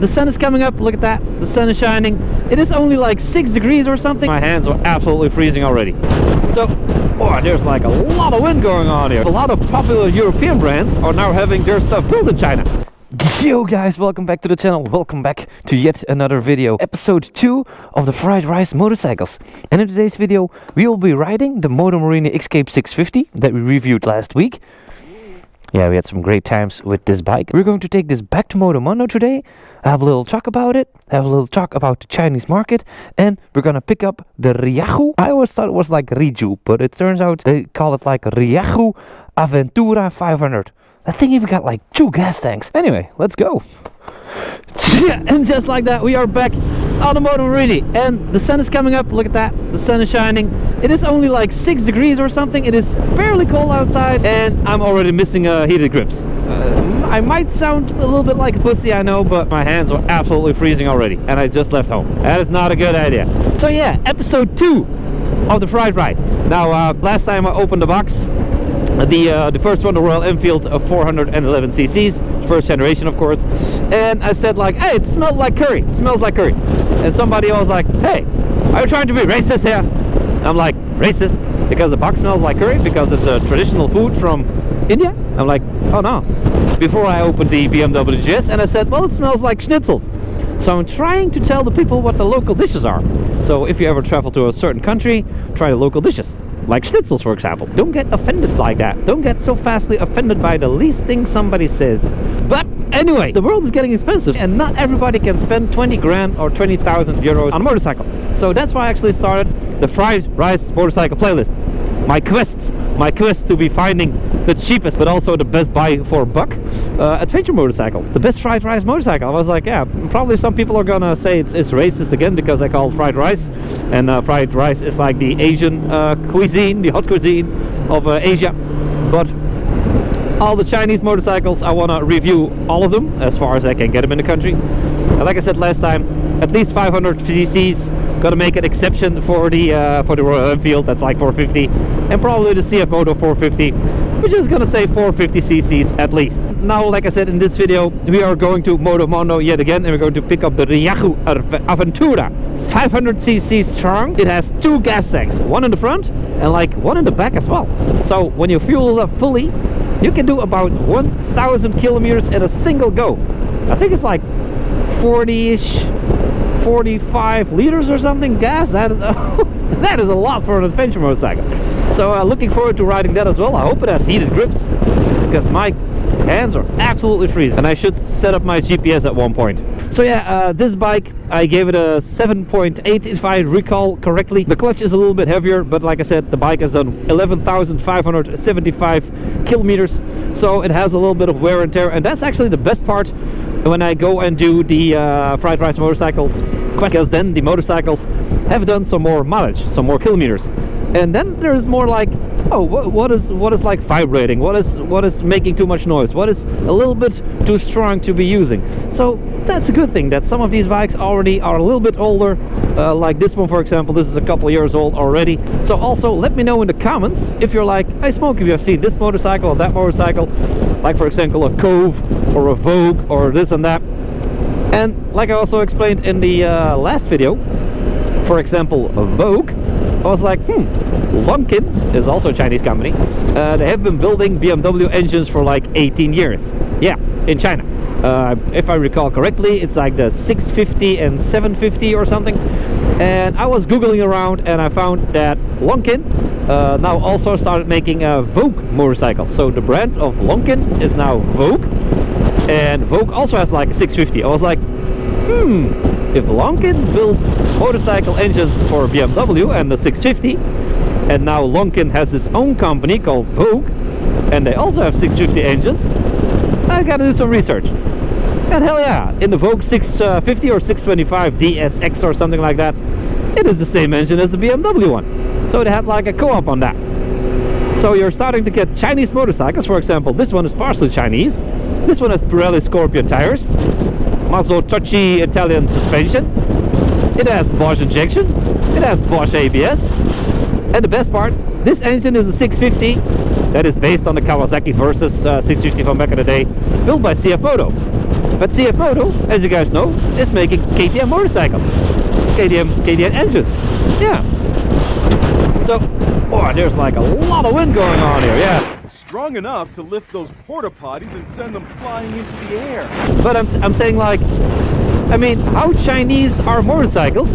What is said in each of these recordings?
the sun is coming up. Look at that, the sun is shining. It is only like 6 degrees or something. My hands are absolutely freezing already. So, there's like a lot of wind going on here. A lot of popular European brands are now having their stuff built in China. Yo guys, welcome back to the channel. Welcome back to yet another video. Episode 2 of the fried rice motorcycles. And in today's video, we will be riding the Motomondo Escape 650 that we reviewed last week. Yeah, we had some great times with this bike. We're going to take this back to Motomondo today, have a little talk about it, have a little talk about the Chinese market, and we're gonna pick up the Ryahu. I always thought it was like Riju, but it turns out they call it like Ryahu Aventura 500. That thing even got like 2 gas tanks. Anyway, let's go. And just like that, we are back on the Motomondo, and the sun is coming up. Look at that, the sun is shining. It is only like 6 degrees or something. It is fairly cold outside, and I'm already missing heated grips. I might sound a little bit like a pussy, I know, but my hands are absolutely freezing already, and I just left home. That is not a good idea. So yeah, episode 2 of the fried ride. Now, last time I opened the box, the first one, the Royal Enfield of 411 cc's, first generation of course, and I said like, hey, it smells like curry, it smells like curry. And somebody was like, hey, are you trying to be racist here? I'm like, racist? Because the box smells like curry? Because it's a traditional food from India? I'm like, oh no. Before I opened the BMW GS, and I said, well, it smells like schnitzels. So I'm trying to tell the people what the local dishes are. So if you ever travel to a certain country, try the local dishes. Like schnitzels, for example. Don't get offended like that. Don't get so fastly offended by the least thing somebody says. But anyway, the world is getting expensive, and not everybody can spend 20 grand or 20,000 euros on a motorcycle. So that's why I actually started the fried rice motorcycle playlist. My quest to be finding the cheapest but also the best buy for a buck adventure motorcycle, the best fried rice motorcycle. I was like, yeah, probably some people are gonna say it's racist again because I call it fried rice, and fried rice is like the Asian cuisine, the hot cuisine of Asia. But all the Chinese motorcycles, I want to review all of them as far as I can get them in the country. And like I said last time, at least 500 cc's. Gotta make an exception for the Royal Enfield, that's like 450, and probably the CF Moto 450, which is gonna say 450 cc's at least. Now, like I said in this video, we are going to Motomondo yet again, and we're going to pick up the Ryahu Aventura 500 cc strong. It has 2 gas tanks, one in the front and like one in the back as well. So when you fuel it up fully, you can do about 1,000 kilometers in a single go. I think it's like 40-ish 45 liters or something gas. That is a lot for an adventure motorcycle. So looking forward to riding that as well. I hope it has heated grips, because my hands are absolutely freezing, and I should set up my GPS at one point. So yeah, this bike, I gave it a 7.8 if I recall correctly. The clutch is a little bit heavier, but like I said, the bike has done 11,575 kilometers, so it has a little bit of wear and tear, and that's actually the best part when I go and do the fried rice motorcycles, because then the motorcycles have done some more mileage, some more kilometers, and then there's more like, oh, what is like vibrating, what is making too much noise, what is a little bit too strong to be using. So that's a good thing that some of these bikes already are a little bit older, like this one for example. This is a couple of years old already. So also let me know in the comments if you're like, hey Smokey, we have seen this motorcycle or that motorcycle, like for example a Cove or a Vogue or this and that. And like I also explained in the last video, for example a Vogue, I was like, Lonkin is also a Chinese company. They have been building BMW engines for like 18 years. Yeah, in China. If I recall correctly, it's like the 650 and 750 or something. And I was googling around and I found that Lonkin now also started making Vogue motorcycles. So the brand of Lonkin is now Vogue, and Vogue also has like a 650. I was like, if Lonkin builds motorcycle engines for BMW and the 650, and now Lonkin has its own company called Vogue, and they also have 650 engines, I gotta do some research. And hell yeah, in the Vogue 650 or 625 DSX or something like that, it is the same engine as the BMW one. So they had like a co-op on that. So you're starting to get Chinese motorcycles. For example, this one is partially Chinese. This one has Pirelli Scorpion tires, Mazzocchi Italian suspension. It has Bosch injection. It has Bosch ABS. And the best part, this engine is a 650 that is based on the Kawasaki Versys 650 from back in the day, built by CF Moto. But CF Moto, as you guys know, is making KTM motorcycles. It's KTM engines. Yeah. So, oh, there's like a lot of wind going on here, yeah. Strong enough to lift those porta potties and send them flying into the air. But I'm saying, like, I mean, how Chinese are motorcycles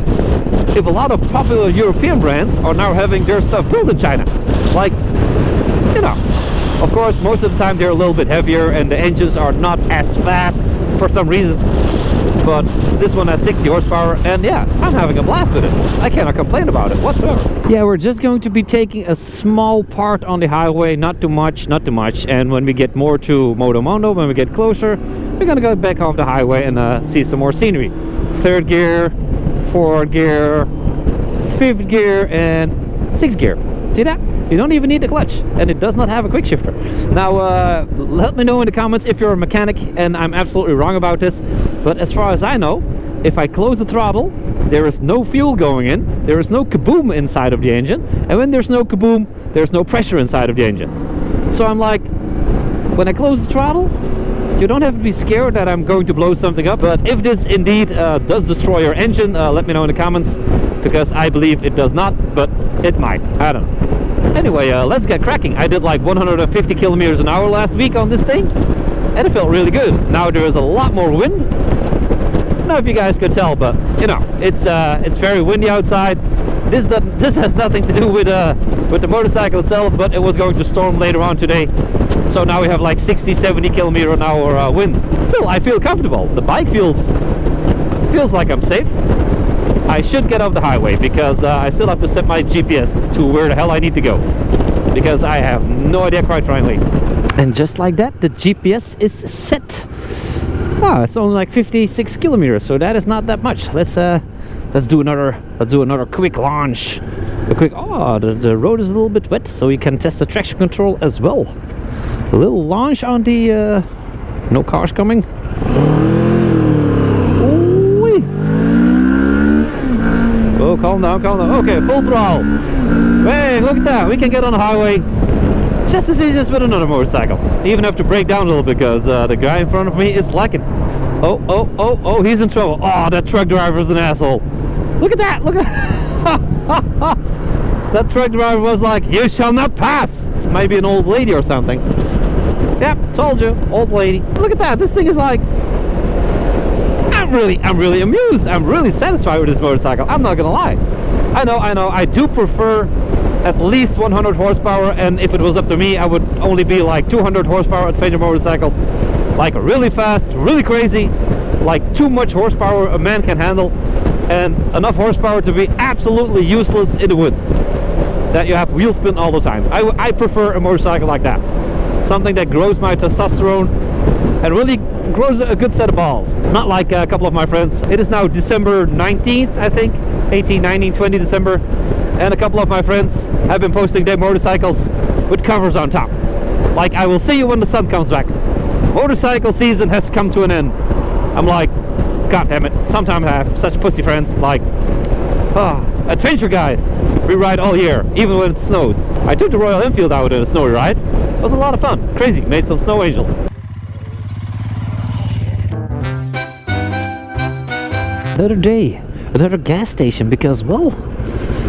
if a lot of popular European brands are now having their stuff built in China? Like, you know, of course, most of the time they're a little bit heavier and the engines are not as fast for some reason. But this one has 60 horsepower and yeah, I'm having a blast with it. I cannot complain about it whatsoever. Yeah, we're just going to be taking a small part on the highway, not too much. And when we get more to Motomondo, when we get closer, we're gonna go back off the highway and see some more scenery. Third gear, fourth gear, fifth gear, and sixth gear. See that? You don't even need the clutch, and it does not have a quick shifter. Now, let me know in the comments if you're a mechanic and I'm absolutely wrong about this, but as far as I know, if I close the throttle, there is no fuel going in, there is no kaboom inside of the engine, and when there's no kaboom, there's no pressure inside of the engine. So I'm like, when I close the throttle, you don't have to be scared that I'm going to blow something up, but if this indeed does destroy your engine, let me know in the comments, because I believe it does not, but it might. I don't know. Anyway, let's get cracking. I did like 150 kilometers an hour last week on this thing, and it felt really good. Now there is a lot more wind. I don't know if you guys could tell, but you know, it's very windy outside. This has nothing to do with the motorcycle itself, but it was going to storm later on today. So now we have like 60-70 kilometer an hour winds. Still, I feel comfortable. The bike feels like I'm safe. I should get off the highway because I still have to set my GPS to where the hell I need to go, because I have no idea, quite frankly. And just like that, the GPS is set. Wow, it's only like 56 kilometers, so that is not that much. Let's do another quick launch. The road is a little bit wet, so we can test the traction control as well. A little launch on the no cars coming. Oh, calm down. Okay, full throttle. Hey, look at that. We can get on the highway just as easy as with another motorcycle. I even have to brake down a little bit because the guy in front of me is lacking. Oh, he's in trouble. Oh, that truck driver is an asshole. Look at that. Look at that truck driver was like, you shall not pass. Maybe an old lady or something. Yep, told you, old lady. Look at that. This thing is like, I'm really amused. I'm really satisfied with this motorcycle. I'm not gonna lie. I know. I do prefer at least 100 horsepower, and if it was up to me, I would only be like 200 horsepower adventure motorcycles. Like really fast, really crazy, like too much horsepower a man can handle, and enough horsepower to be absolutely useless in the woods. That you have wheel spin all the time. I prefer a motorcycle like that. Something that grows my testosterone and really grows a good set of balls. Not like a couple of my friends. It is now December 19th, I think. 18, 19, 20 December. And a couple of my friends have been posting their motorcycles with covers on top. Like, I will see you when the sun comes back. Motorcycle season has come to an end. I'm like, god damn it. Sometimes I have such pussy friends. Like, adventure guys. We ride all year, even when it snows. I took the Royal Enfield out in a snowy ride. It was a lot of fun. Crazy. Made some snow angels. Another day, another gas station, because, well,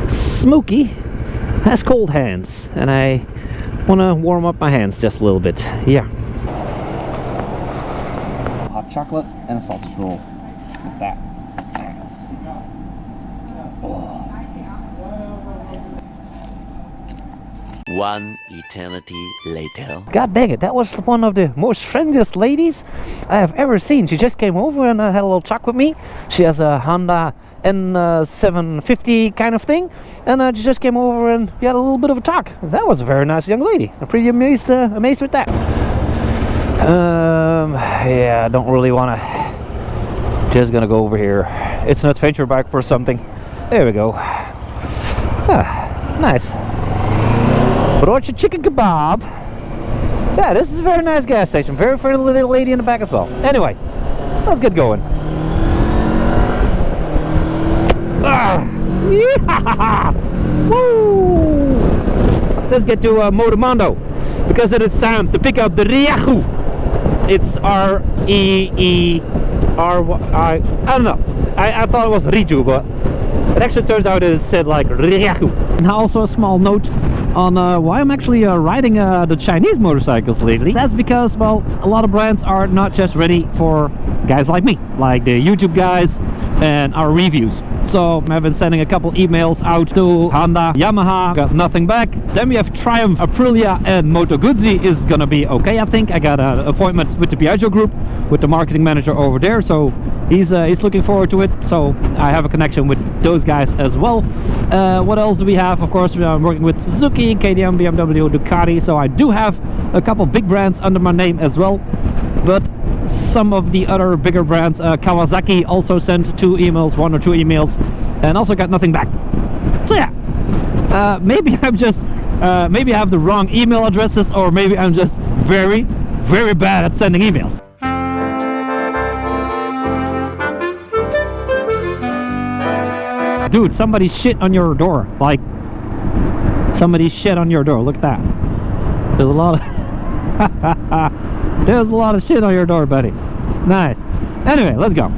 Smokey has cold hands and I want to warm up my hands just a little bit. Yeah. Hot chocolate and a sausage roll with that. One eternity later. God dang it, that was one of the most friendliest ladies I have ever seen. She just came over and had a little talk with me. She has a Honda N750 kind of thing, and she just came over and we had a little bit of a talk. That was a very nice young lady. I'm pretty amazed with that. Yeah, I don't really want to. Just gonna go over here. It's an adventure bike for something. There we go. Nice. Brought you chicken kebab. Yeah, this is a very nice gas station. Very friendly little lady in the back as well. Anyway, let's get going. Yeah! Woo! Let's get to Motomondo, because it is time to pick up the Riahu. It's R-E-E-R-Y. I don't know. I thought it was Riju, but it actually turns out it said like Ryaku. Now also a small note on why I'm actually riding the Chinese motorcycles lately. That's because, well, a lot of brands are not just ready for guys like me, like the YouTube guys and our reviews. So I've been sending a couple emails out to Honda, Yamaha, got nothing back. Then we have Triumph, Aprilia, and Moto Guzzi is gonna be okay, I think. I got an appointment with the Piaggio group, with the marketing manager over there, so he's looking forward to it. So I have a connection with those guys as well. What else do we have? Of course, I'm working with Suzuki, KTM, BMW, Ducati, so I do have a couple big brands under my name as well. But some of the other bigger brands, Kawasaki also sent one or two emails, and also got nothing back. So yeah, maybe I'm just maybe I have the wrong email addresses, or maybe I'm just very, very bad at sending emails. Dude, somebody shit on your door. Like, somebody shit on your door. Look at that. There's a lot of there's a lot of shit on your door, buddy. Nice. Anyway, let's go.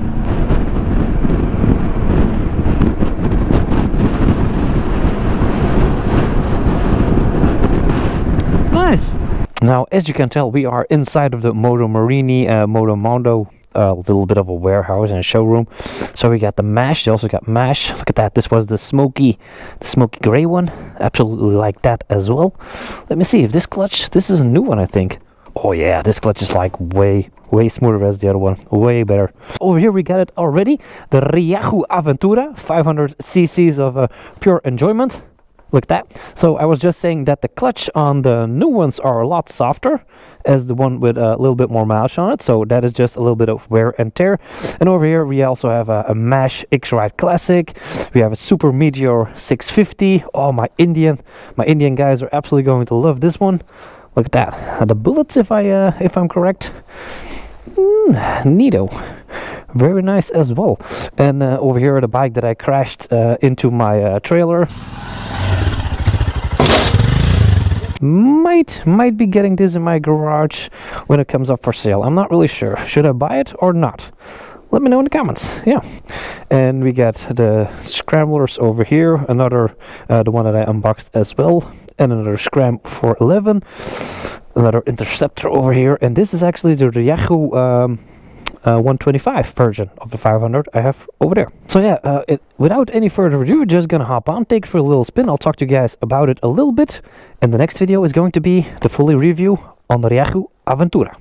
Nice. Now, as you can tell, we are inside of the Motomondo, a little bit of a warehouse and a showroom. So we got the mash. They also got mash. Look at that. This was the smoky gray one. Absolutely like that as well. Let me see if this clutch. This is a new one, I think. Oh yeah, this clutch is like way smoother as the other one. Way better. Over here we got it already. The Ryaku Aventura, 500 cc's of pure enjoyment. Look at that. So I was just saying that the clutch on the new ones are a lot softer as the one with a little bit more mileage on it. So that is just a little bit of wear and tear. And over here we also have a Mash X-Ride Classic. We have a Super Meteor 650. Oh, my Indian guys are absolutely going to love this one. Look at that. The bullets, if I'm correct. Neato. Very nice as well. And over here the bike that I crashed into my trailer. Might be getting this in my garage when it comes up for sale. I'm not really sure. Should I buy it or not? Let me know in the comments. Yeah. And we got the scramblers over here. Another, the one that I unboxed as well. And another Scram 411. Another Interceptor over here. And this is actually the Ryaku 125 version of the 500 I have over there. So yeah, without any further ado, just gonna hop on, take it for a little spin. I'll talk to you guys about it a little bit, and the next video is going to be the fully review on the Ryaku Aventura.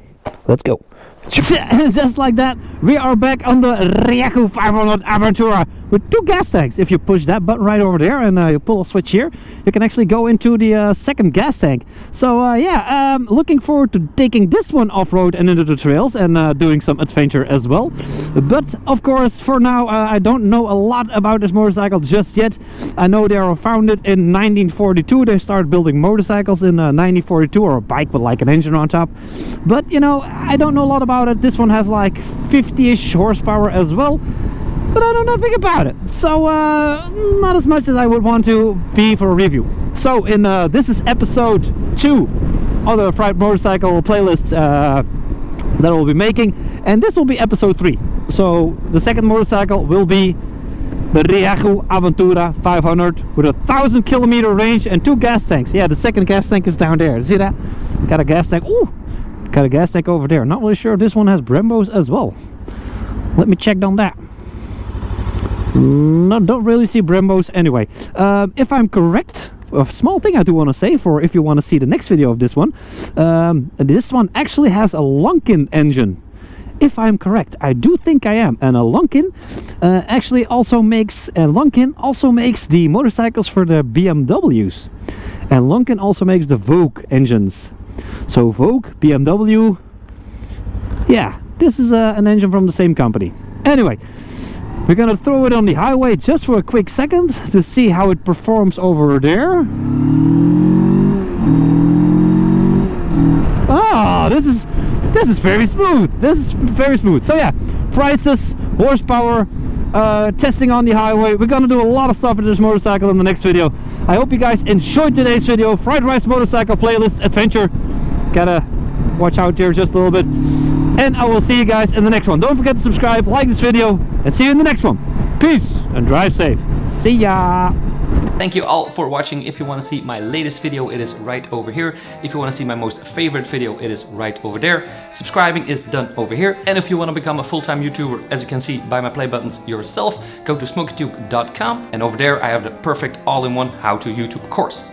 Let's go. Just like that, we are back on the Ryaku 500 Aventura with two gas tanks. If you push that button right over there and you pull a switch here, you can actually go into the second gas tank. So yeah, looking forward to taking this one off-road and into the trails and doing some adventure as well. But of course, for now, I don't know a lot about this motorcycle just yet. I know they are founded in 1942. They started building motorcycles in 1942, or a bike with like an engine on top. But you know, I don't know a lot about it. This one has like 50-ish horsepower as well, but I don't know nothing about it, so not as much as I would want to be for a review. So in this is episode 2 of the Fried Motorcycle playlist that we'll be making, and this will be episode 3. So the second motorcycle will be the Ryaku Aventura 500 with a 1,000-kilometer range and 2 gas tanks. Yeah, the second gas tank is down there. See that? Got a gas tank. Ooh, got a gas tank over there. Not really sure if this one has Brembos as well. Let me check on that. No, don't really see Brembos anyway. If I'm correct, a small thing I do want to say for if you want to see the next video of this one actually has a Lonkin engine. If I'm correct, I do think I am. And a Lonkin actually also makes, Lonkin also makes the motorcycles for the BMWs. And Lonkin also makes the Vogue engines. So Vogue, BMW, yeah, this is an engine from the same company. Anyway, we're gonna throw it on the highway just for a quick second to see how it performs over there. Oh, this is very smooth. This is very smooth. So yeah, prices, horsepower, testing on the highway. We're gonna do a lot of stuff with this motorcycle in the next video. I hope you guys enjoyed today's video. Fried Rice Motorcycle Playlist Adventure. Gotta watch out there just a little bit. And I will see you guys in the next one. Don't forget to subscribe, like this video, and see you in the next one. Peace and drive safe. See ya. Thank you all for watching. If you want to see my latest video, it is right over here. If you want to see my most favorite video, it is right over there. Subscribing is done over here. And if you want to become a full-time YouTuber, as you can see by my play buttons yourself, go to smokytube.com, and over there I have the perfect all-in-one how to YouTube course.